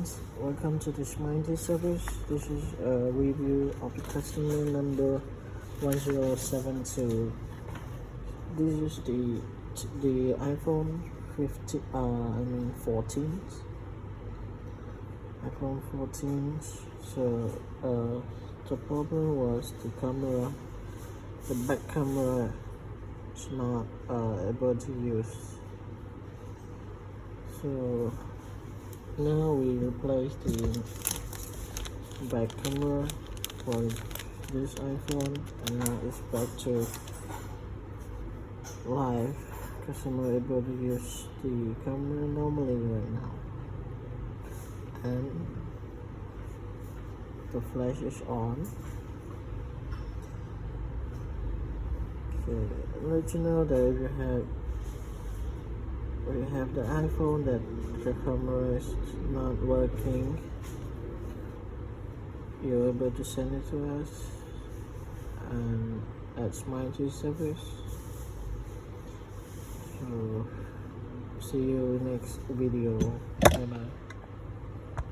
friends, welcome to this Mindy service. This is a review of the customer number 1072. This is the iPhone 14. iPhone 14. So the problem was the camera, the back camera is not able to use. So now we replace the back camera for this iPhone, and now it's back to live. Customer able to use the camera normally right now, and the flash is on. Okay, let you know that if you have the iPhone that the camera is not working, you're able to send it to us and at Mindy service. So see you next video. Bye bye.